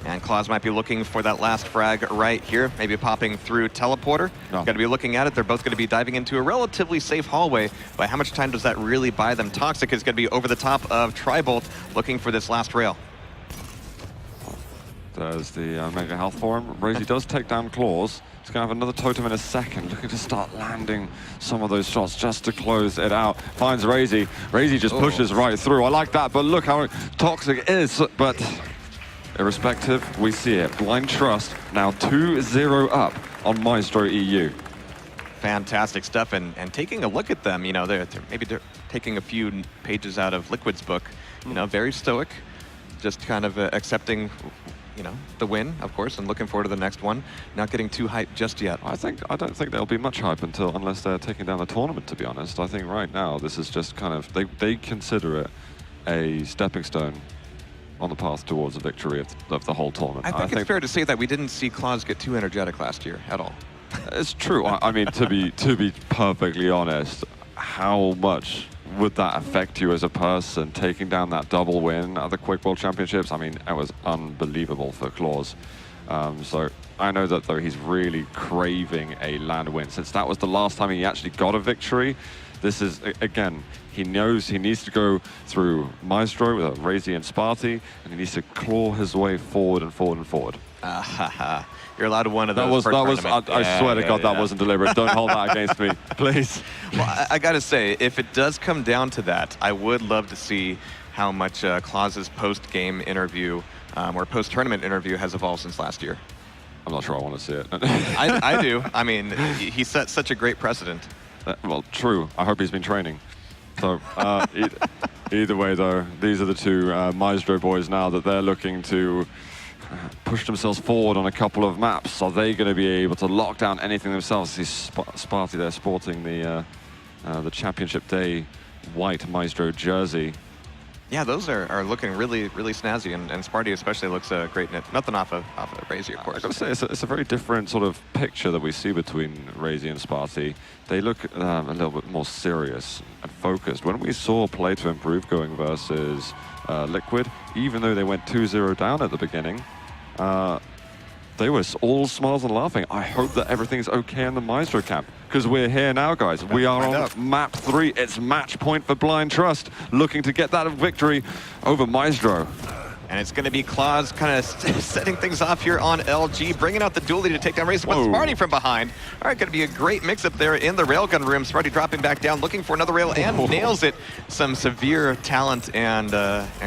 And Claws might be looking for that last frag right here, maybe popping through teleporter. No. Got to be looking at it. They're both going to be diving into a relatively safe hallway, but how much time does that really buy them? Toxic is going to be over the top of Tribolt, looking for this last rail. There's the Mega Health for him. Razy does take down Claws. He's going to have another totem in a second, looking to start landing some of those shots just to close it out. Finds Razy. Razy just pushes right through. I like that, but look how Toxic is. But irrespective, we see it. Blind Trust now 2-0 up on Myztro EU. Fantastic stuff, and taking a look at them, you know, they're taking a few pages out of Liquid's book. You know, very stoic, just kind of accepting, you know, the win, of course, and looking forward to the next one. Not getting too hyped just yet. I don't think there'll be much hype unless they're taking down the tournament, to be honest. I think right now this is just kind of, they consider it a stepping stone on the path towards a victory of the whole tournament. I think it's fair to say that we didn't see Claws get too energetic last year at all. It's true. I mean, to be perfectly honest, how much would that affect you as a person, taking down that double win at the Quake World Championships? I mean, it was unbelievable for Claws. So I know that though he's really craving a land win, since that was the last time he actually got a victory. This is, again, he knows he needs to go through Myztro with Razy and Sparty, and he needs to claw his way forward and forward and forward. You're allowed one of those. I swear to God, that wasn't deliberate. Don't hold that against me, please. Well, I gotta say, if it does come down to that, I would love to see how much Claus's post-game interview or post-tournament interview has evolved since last year. I'm not sure I want to see it. I do. I mean, he set such a great precedent. Well, true. I hope he's been training. So either way, though, these are the two Myztro boys now that they're looking to push themselves forward on a couple of maps. Are they going to be able to lock down anything themselves? See Sparty there sporting the Championship Day white Myztro jersey. Yeah, those are looking really, really snazzy, and Sparty especially looks great in it. Nothing off of Razy, of course. I gotta say, it's a very different sort of picture that we see between Razy and Sparty. They look a little bit more serious and focused. When we saw Play to Improve going versus Liquid, even though they went 2-0 down at the beginning, They were all smiles and laughing. I hope that everything's okay in the Myztro camp, because we're here now, guys. We are on map 3. It's match point for Blind Trust, looking to get that victory over Myztro. And it's going to be Claus kind of setting things off here on LG, bringing out the dually to take down Race, but Smarty from behind. All right, going to be a great mix-up there in the railgun room. Smarty dropping back down, looking for another rail, and nails it. Some severe talent and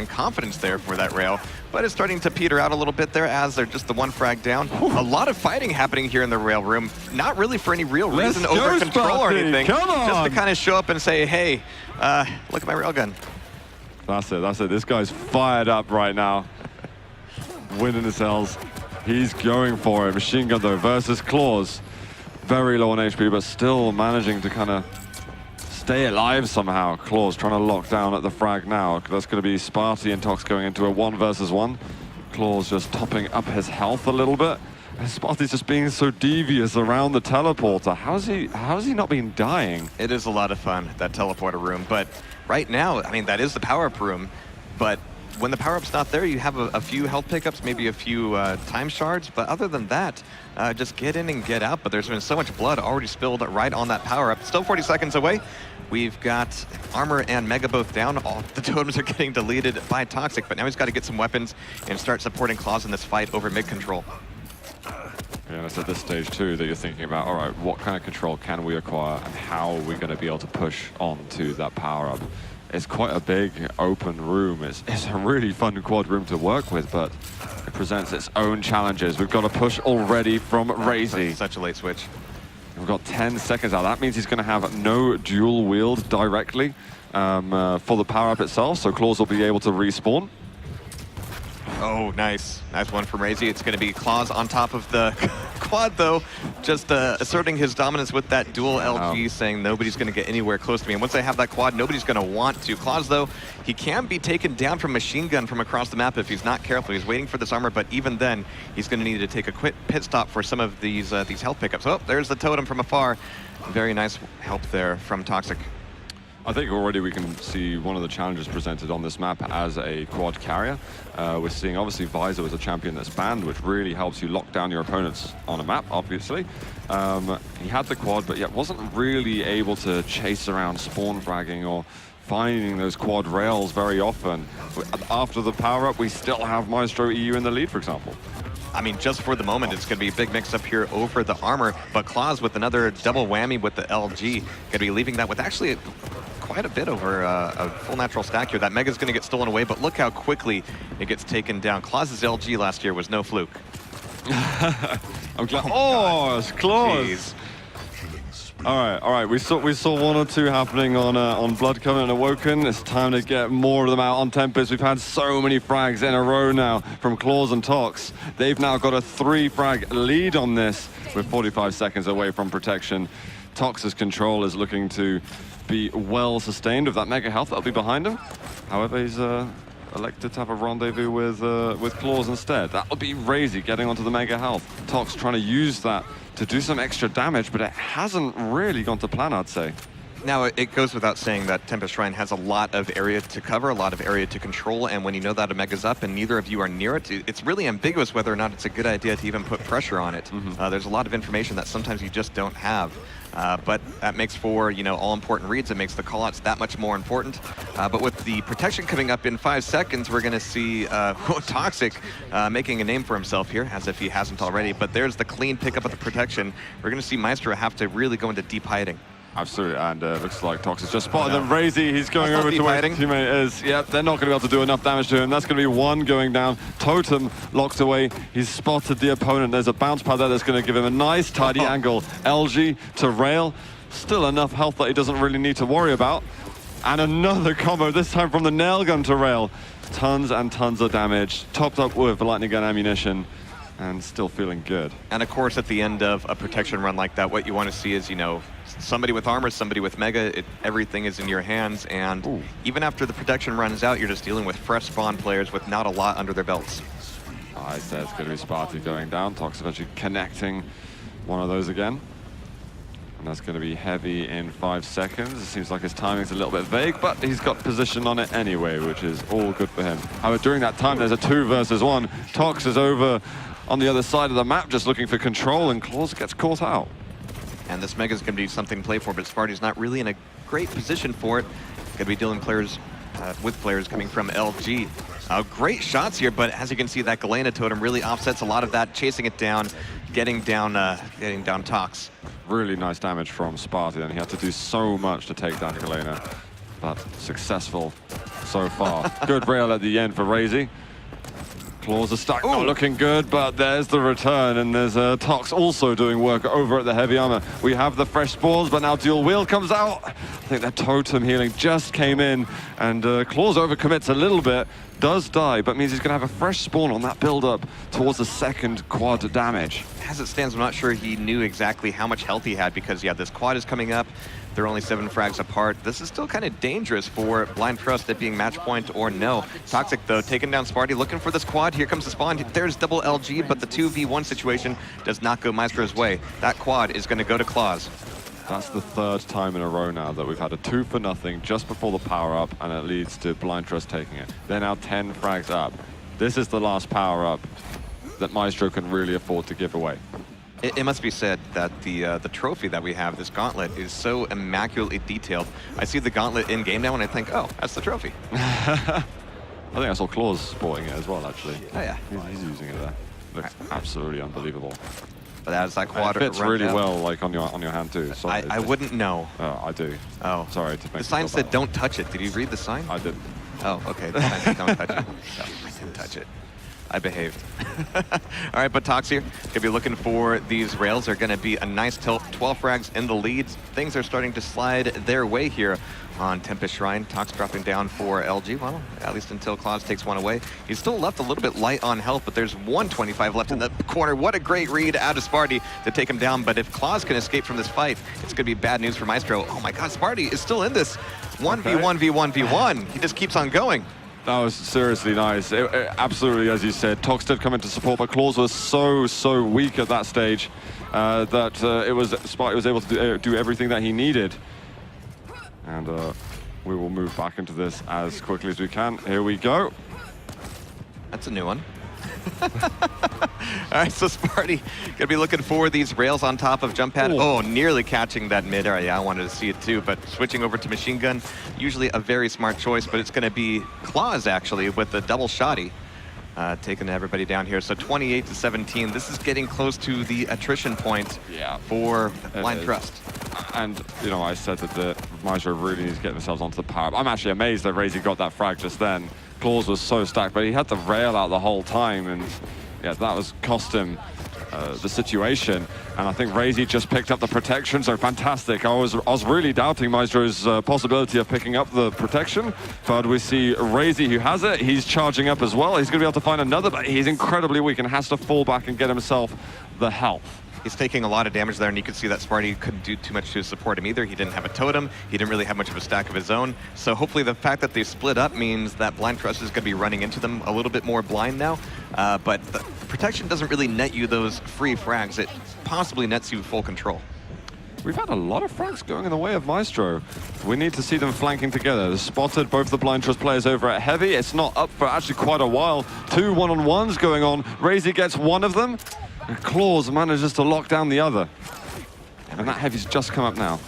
confidence there for that rail. But it's starting to peter out a little bit there as they're just the one frag down. A lot of fighting happening here in the rail room. Not really for any real reason, over control or anything. Just to kind of show up and say, hey, look at my railgun. That's it. This guy's fired up right now. Winning his cells. He's going for it. Machine gun, though, versus Claws. Very low on HP, but still managing to kind of stay alive somehow. Claws trying to lock down at the frag now. That's going to be Sparty and Tox going into a 1 versus 1. Claws just topping up his health a little bit. And Sparty's just being so devious around the teleporter. How's he not been dying? It is a lot of fun, that teleporter room, but right now, I mean, that is the power-up room, but when the power-up's not there, you have a few health pickups, maybe a few time shards, but other than that, just get in and get out. But there's been so much blood already spilled right on that power-up. Still 40 seconds away. We've got Armor and Mega both down. All the totems are getting deleted by Toxic, but now he's got to get some weapons and start supporting Claus in this fight over mid-control. Yeah, it's at this stage too that you're thinking about, all right, what kind of control can we acquire and how are we going to be able to push on to that power-up? It's quite a big open room. It's a really fun quad room to work with, but it presents its own challenges. We've got a push already from Razy. Such a late switch. We've got 10 seconds out. That means he's going to have no dual wield directly for the power-up itself, so Claws will be able to respawn. Oh, nice. Nice one from Razy. It's going to be Claus on top of the quad, though, just asserting his dominance with that dual LG, saying nobody's going to get anywhere close to me. And once I have that quad, nobody's going to want to. Claus, though, he can be taken down from machine gun from across the map if he's not careful. He's waiting for this armor, but even then, he's going to need to take a quick pit stop for some of these health pickups. Oh, there's the totem from afar. Very nice help there from Toxic. I think already we can see one of the challenges presented on this map as a quad carrier. We're seeing obviously Visor as a champion that's banned, which really helps you lock down your opponents on a map, obviously. He had the quad, but yet wasn't really able to chase around spawn fragging or finding those quad rails very often. After the power-up, we still have Myztro EU in the lead, for example. I mean, just for the moment, it's going to be a big mix-up here over the armor, but Claus with another double whammy with the LG, going to be leaving that with actually quite a bit over a full natural stack here. That Mega's going to get stolen away, but look how quickly it gets taken down. Claus's LG last year was no fluke. I'm glad. Oh, it's Claus. Jeez. All right. We saw 1 or 2 happening on Blood Covenant Awoken. It's time to get more of them out on Tempest. We've had so many frags in a row now from Claws and Tox. They've now got a 3-frag lead on this with 45 seconds away from protection. Tox's control is looking to be well sustained with that mega health that'll be behind him. However, he's elected to have a rendezvous with Claws instead. That'll be Razy getting onto the mega health. Tox trying to use that to do some extra damage, but it hasn't really gone to plan, I'd say. Now, it goes without saying that Tempest Shrine has a lot of area to cover, a lot of area to control, and when you know that Omega's up and neither of you are near it, it's really ambiguous whether or not it's a good idea to even put pressure on it. There's a lot of information that sometimes you just don't have. But that makes for, all-important reads. It makes the callouts that much more important. But with the protection coming up in 5 seconds, we're going to see Toxic making a name for himself here, as if he hasn't already. But there's the clean pickup of the protection. We're going to see Myztro have to really go into deep hiding. Absolutely, and looks like Tox has just spotted them. Razy, he's going over to where his teammate is. Yep, they're not going to be able to do enough damage to him. That's going to be 1 going down. Totem locked away. He's spotted the opponent. There's a bounce pad there that's going to give him a nice, tidy angle. LG to rail. Still enough health that he doesn't really need to worry about. And another combo, this time from the nail gun to rail. Tons and tons of damage. Topped up with lightning gun ammunition. And still feeling good. And of course, at the end of a protection run like that, what you want to see is, somebody with armor, somebody with mega, everything is in your hands. And even after the protection runs out, you're just dealing with fresh spawn players with not a lot under their belts. I said it's going to be Sparty going down. Tox eventually connecting one of those again. And that's going to be heavy in 5 seconds. It seems like his timing's a little bit vague, but he's got position on it anyway, which is all good for him. However, during that time, there's a 2 versus 1. Tox is over on the other side of the map, just looking for control, and Claws gets caught out. And this Mega is going to be something to play for, but Sparty's not really in a great position for it. Going to be dealing with players coming from LG. Great shots here, but as you can see, that Galena totem really offsets a lot of that, chasing it down, getting down Tox. Really nice damage from Sparty, and he had to do so much to take down Galena, but successful so far. Good rail at the end for Razy. Claws are stuck, not looking good, but there's the return, and there's Tox also doing work over at the heavy armor. We have the fresh spawns, but now dual wheel comes out. I think that totem healing just came in, and Claws overcommits a little bit, does die, but means he's going to have a fresh spawn on that build-up towards the second quad damage. As it stands, I'm not sure he knew exactly how much health he had, because yeah, this quad is coming up. They're only 7 frags apart. This is still kind of dangerous for Blind Trust, it being match point or no. Toxic, though, taking down Sparty, looking for this quad. Here comes the spawn. There's double LG, but the 2v1 situation does not go Myztro's way. That quad is going to go to Claws. That's the 3rd time in a row now that we've had a 2-for-0 just before the power-up, and it leads to Blind Trust taking it. They're now 10 frags up. This is the last power-up that Myztro can really afford to give away. It must be said that the trophy that we have, this gauntlet, is so immaculately detailed. I see the gauntlet in-game now, and I think, oh, that's the trophy. I think I saw Claws sporting it as well, actually. Oh, yeah. He's using it there. Looks absolutely unbelievable. But as that quad it fits really out, well, like on your hand too. Sorry, I wouldn't know. Oh, I do. Oh, sorry to make the sign said "Don't touch it." Did you read the sign? I didn't. Oh, okay. The sign said "Don't touch it." So I didn't touch it. I behaved. All right, but Tox here. Gonna be looking for these rails. They're gonna be a nice 12 frags in the lead. Things are starting to slide their way here on Tempest Shrine. Tox dropping down for LG. Well, at least until Claws takes one away. He's still left a little bit light on health, but there's 125 left in the corner. What a great read out of Sparty to take him down. But if Claws can escape from this fight, it's gonna be bad news for Myztro. Oh my God, Sparty is still in this. 1v1v1v1. He just keeps on going. That was seriously nice. Absolutely, as you said, Tox did come into support, but Claws was so weak at that stage that Sparty was able to do everything that he needed. And we will move back into this as quickly as we can. Here we go. That's a new one. All right, so Sparty gonna be looking for these rails on top of jump pad. Oh, nearly catching that mid area. I wanted to see it too, but switching over to machine gun, usually a very smart choice, but it's gonna be Claws actually with the double shotty. Taking everybody down here. So 28-17. This is getting close to the attrition point for Blind Trust. And, you know, I said that the Myztro really needs to get themselves onto the power. I'm actually amazed that Razy got that frag just then. Claws was so stacked, but he had the rail out the whole time, and yeah, that was cost him the situation. And I think Razy just picked up the protection, so fantastic. I was really doubting Myztro's possibility of picking up the protection, but we see Razy who has it. He's charging up as well. He's going to be able to find another, but he's incredibly weak and has to fall back and get himself the health. He's taking a lot of damage there, and you can see that Sparty couldn't do too much to support him either. He didn't have a totem. He didn't really have much of a stack of his own. So hopefully the fact that they split up means that Blind Trust is going to be running into them a little bit more blind now. But the protection doesn't really net you those free frags. It possibly nets you full control. We've had a lot of frags going in the way of Myztro. We need to see them flanking together. They've spotted both the Blind Trust players over at Heavy. It's not up for actually quite a while. 2 one-on-ones going on. Razy gets one of them. And Claws manages to lock down the other. And that Heavy's just come up now.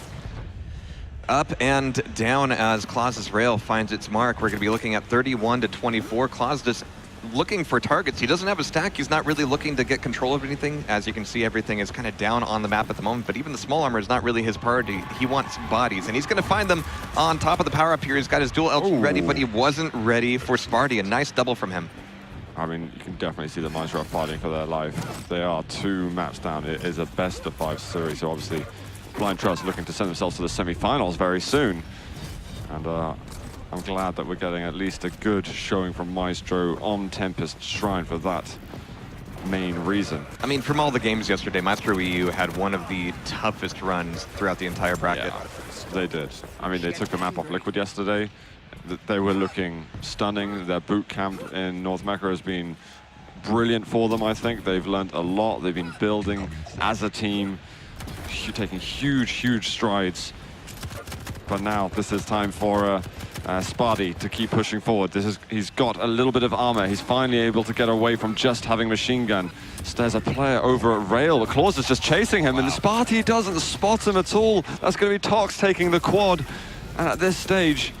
Up and down as Claws' rail finds its mark. We're going to be looking at 31-24. Claws just looking for targets. He doesn't have a stack. He's not really looking to get control of anything. As you can see, everything is kind of down on the map at the moment, but even the small armor is not really his priority. He wants bodies, and he's going to find them on top of the power-up here. He's got his dual LG ready, but he wasn't ready for Sparty. A nice double from him. I mean, you can definitely see the Myztro are fighting for their life. They are 2 maps down. It is a best-of-5 series, so obviously Blind Trust looking to send themselves to the semi-finals very soon. And I'm glad that we're getting at least a good showing from Myztro on Tempest Shrine for that main reason. I mean, from all the games yesterday, Myztro EU had one of the toughest runs throughout the entire bracket. Yeah, they did. I mean, they took the map off Liquid yesterday. They were looking stunning. Their boot camp in North America has been brilliant for them, I think. They've learned a lot. They've been building as a team, taking huge strides. But now this is time for Sparty to keep pushing forward. He's got a little bit of armor. He's finally able to get away from just having machine gun. So there's a player over at Rail. Claus is just chasing him, and Sparty doesn't spot him at all. That's going to be Tox taking the quad. And at this stage,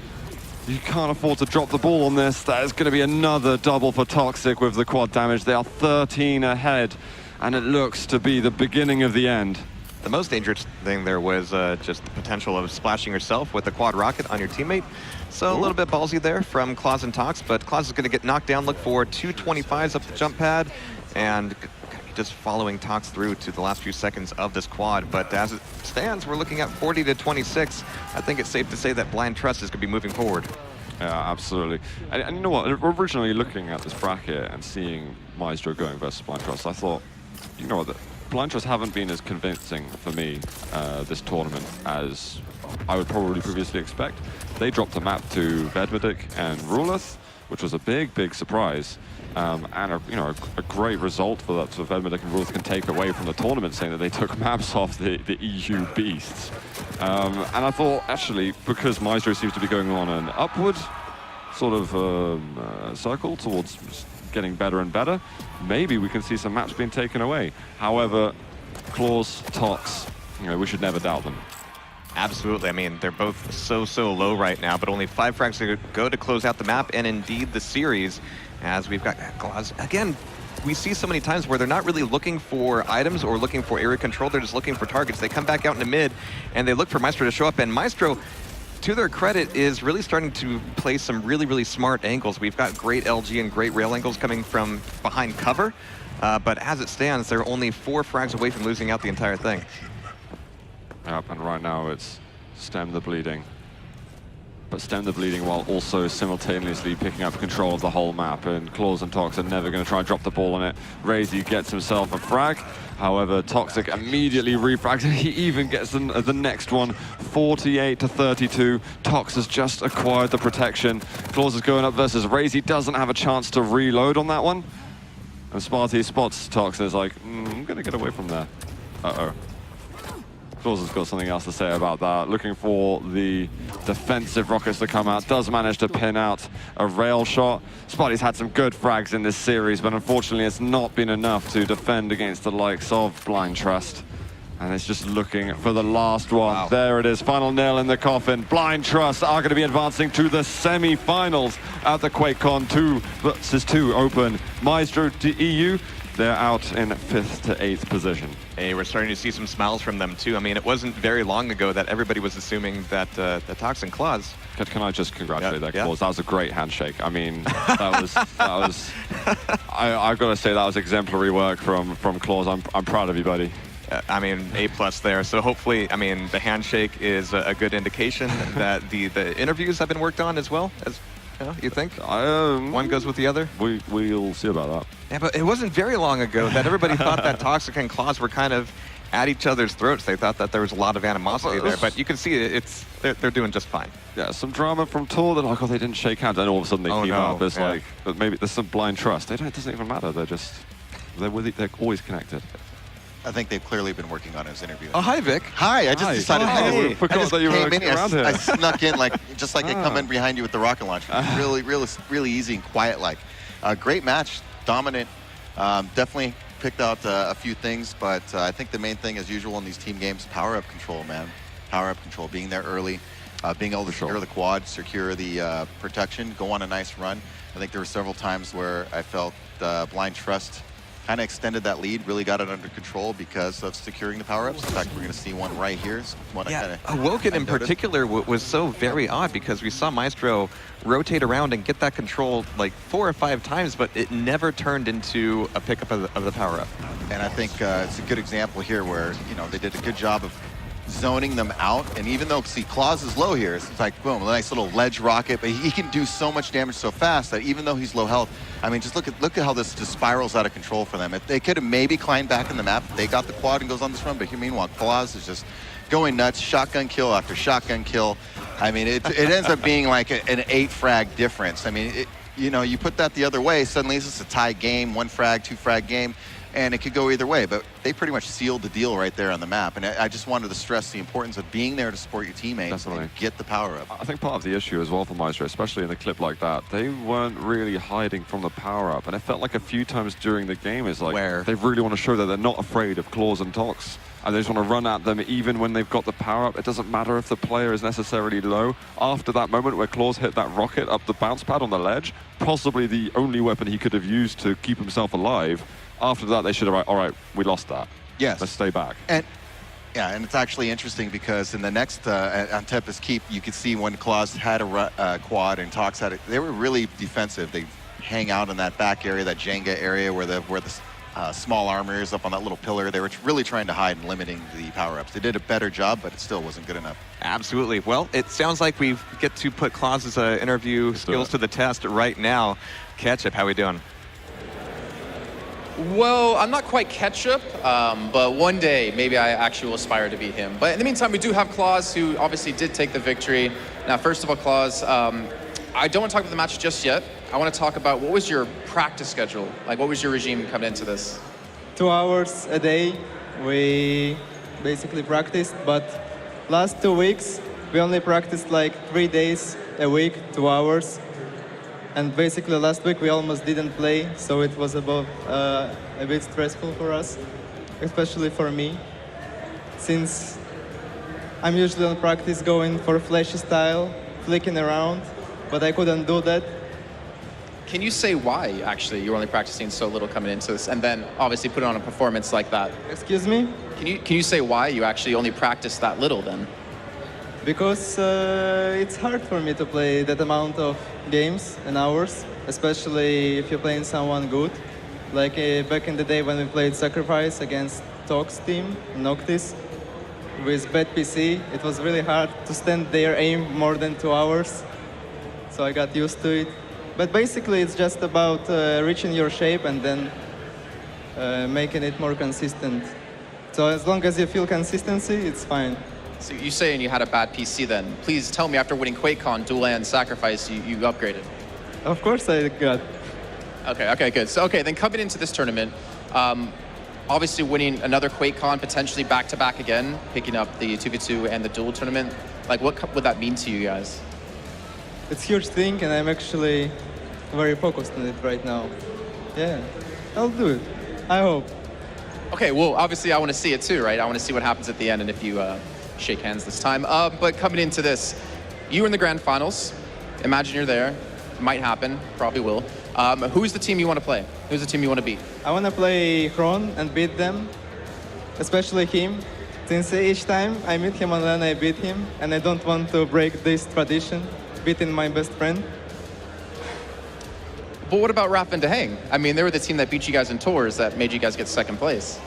you can't afford to drop the ball on this. That is going to be another double for Toxic with the quad damage. They are 13 ahead, and it looks to be the beginning of the end. The most dangerous thing there was just the potential of splashing yourself with a quad rocket on your teammate. So a little bit ballsy there from Claus and Tox, but Claus is going to get knocked down. Look for 225s up the jump pad, and just following Tox through to the last few seconds of this quad. But as it stands, we're looking at 40 to 26. I think it's safe to say that Blind Trust is going to be moving forward. Yeah, absolutely. And you know what? Originally looking at this bracket and seeing Myztro going versus Blind Trust, I thought, you know what? Blind Trust haven't been as convincing for me this tournament as I would probably previously expect. They dropped a map to Vedmedic and Ruleth, which was a big surprise. And a great result for that. So Vedmedic and Ruleth can take away from the tournament, saying that they took maps off the EU beasts. And I thought, actually, because Myztro seems to be going on an upward sort of circle towards getting better and better, maybe we can see some maps being taken away. However, Claus, Tox, we should never doubt them. Absolutely. I mean, they're both so low right now, but only 5 frags to go to close out the map and indeed the series. As we've got Claus again, we see so many times where they're not really looking for items or looking for area control. They're just looking for targets. They come back out in the mid and they look for Myztro to show up. And Myztro, to their credit, is really starting to play some really smart angles. We've got great LG and great rail angles coming from behind cover. But as it stands, they're only 4 frags away from losing out the entire thing. Yep, and right now it's stem the bleeding. But stem the bleeding while also simultaneously picking up control of the whole map. And Claus and Tox are never going to try and drop the ball on it. Razy gets himself a frag. However, Toxic immediately refrags. He even gets the next one, 48 to 32. Tox has just acquired the protection. Claus is going up versus Razy. Doesn't have a chance to reload on that one. And Sparty spots Tox and is like, I'm going to get away from there. Uh-oh. Claus has got something else to say about that. Looking for the defensive rockets to come out. Does manage to pin out a rail shot. Sparty's had some good frags in this series, but unfortunately it's not been enough to defend against the likes of Blind Trust. And it's just looking for the last one. Wow. There it is, final nail in the coffin. Blind Trust are going to be advancing to the semi-finals at the QuakeCon 2 vs 2 Open. Myztro to EU. They're out in 5th to 8th position. Hey, we're starting to see some smiles from them too. I mean, it wasn't very long ago that everybody was assuming that the Tox and Claus. Can I just congratulate that Claus? That was a great handshake. I mean, that was. I've got to say that was exemplary work from Claus. I'm proud of you, buddy. I mean, A+ there. So hopefully, I mean, the handshake is a good indication that the interviews have been worked on as well. You think? One goes with the other? We'll see about that. Yeah, but it wasn't very long ago that everybody thought that Toxic and Claus were kind of at each other's throats. They thought that there was a lot of animosity there, but you can see they're doing just fine. Yeah, some drama from Tor. They're like, oh, they didn't shake hands, and all of a sudden they team up. It's like, but maybe there's some blind trust. It doesn't even matter. They're always connected. I think they've clearly been working on his interview. Oh, hi, Vic. Hi, I just decided I forgot that you were around here. I snuck in, just like they come in behind you with the rocket launcher. Really easy and quiet like. Great match, dominant. Definitely picked out a few things, but I think the main thing, as usual in these team games, power-up control, man. Power-up control, being there early, being able to secure the quad, secure the protection, go on a nice run. I think there were several times where I felt Blind Trust kind of extended that lead, really got it under control because of securing the power-ups. In fact, we're going to see one right here. Awoken in particular was so very odd because we saw Myztro rotate around and get that control like 4 or 5 times, but it never turned into a pickup of the power-up. And I think it's a good example here where, they did a good job of zoning them out. And even though, see, Claus is low here, it's like, boom, a nice little ledge rocket, but he can do so much damage so fast that even though he's low health, I mean, just look at how this just spirals out of control for them. If they could have maybe climbed back in the map, they got the quad and goes on this run, but here, meanwhile, Claus is just going nuts, shotgun kill after shotgun kill. I mean, it ends up being like an 8 frag difference. I mean, you put that the other way, suddenly it's just a tie game, 1 frag, 2 frag game. and it could go either way. But they pretty much sealed the deal right there on the map. And I just wanted to stress the importance of being there to support your teammates Definitely. and get the power up. I think part of the issue as well for Myztro, especially in a clip like that, they weren't really hiding from the power-up. And it felt like a few times during the game is like Where? they really want to show that they're not afraid of claws and Tox. And they just want to run at them even when they've got the power-up. It doesn't matter if the player is necessarily low. After that moment where Claws hit that rocket up the bounce pad on the ledge, possibly the only weapon he could have used to keep himself alive, after that they should have, all right, we lost that. Yes. Let's stay back. And yeah, and it's actually interesting because in the next on Tempest Keep, you could see when Claus had a quad and Tox had it, they were really defensive. They hang out in that back area, that Jenga area where the small armor is up on that little pillar. They were really trying to hide and limiting the power-ups. They did a better job, but it still wasn't good enough. Absolutely. Well, it sounds like we get to put Claus's interview skills to the test right now. Ketchup, how we doing? Well, I'm not quite Ketchup, but one day maybe I actually will aspire to be him. But in the meantime, we do have Claus, who obviously did take the victory. Now, first of all, Claus, I don't want to talk about the match just yet. I want to talk about what was your practice schedule? Like, what was your regime coming into this? 2 hours a day we basically practiced, but last 2 weeks we only practiced like 3 days a week, 2 hours. And basically last week we almost didn't play, so it was about a bit stressful for us, especially for me, since I'm usually on practice going for flashy style, flicking around, but I couldn't do that. Can you say why, actually, you were only practicing so little coming into this, and then obviously put on a performance like that? Excuse me? Can you say why you actually only practiced that little then? Because it's hard for me to play that amount of games and hours, especially if you're playing someone good. Like back in the day when we played Sacrifice against Tox team, Noctis, with bad PC, it was really hard to stand there, aim more than 2 hours. So I got used to it. But basically it's just about reaching your shape and then making it more consistent. So as long as you feel consistency, it's fine. So you saying you had a bad PC then. Please tell me after winning QuakeCon, Dual and Sacrifice, you upgraded. Of course I got. Okay, good. So, okay, then coming into this tournament, obviously winning another QuakeCon, potentially back-to-back again, picking up the 2v2 and the Dual tournament. Like, what would that mean to you guys? It's a huge thing, and I'm actually very focused on it right now. Yeah, I'll do it. I hope. Okay, well, obviously I want to see it too, right? I want to see what happens at the end and if you shake hands this time. But coming into this, you were in the grand finals. Imagine you're there. Might happen, probably will. Who's the team you want to play? Who's the team you want to beat? I want to play Hron and beat them, especially him, since each time I meet him on LAN, I beat him, and I don't want to break this tradition, beating my best friend. But what about Raph and Dehang? I mean, they were the team that beat you guys in tours that made you guys get second place.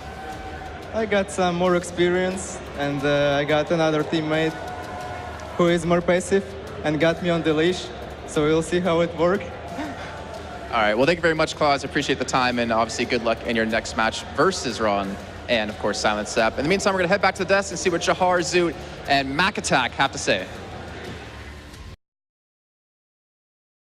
I got some more experience, and I got another teammate who is more passive and got me on the leash, so we'll see how it works. All right, well, thank you very much, Claus. Appreciate the time, and obviously good luck in your next match versus Ron and, of course, Silent Step. In the meantime, we're going to head back to the desk and see what Jahar, Zoot, and Mac Attack have to say.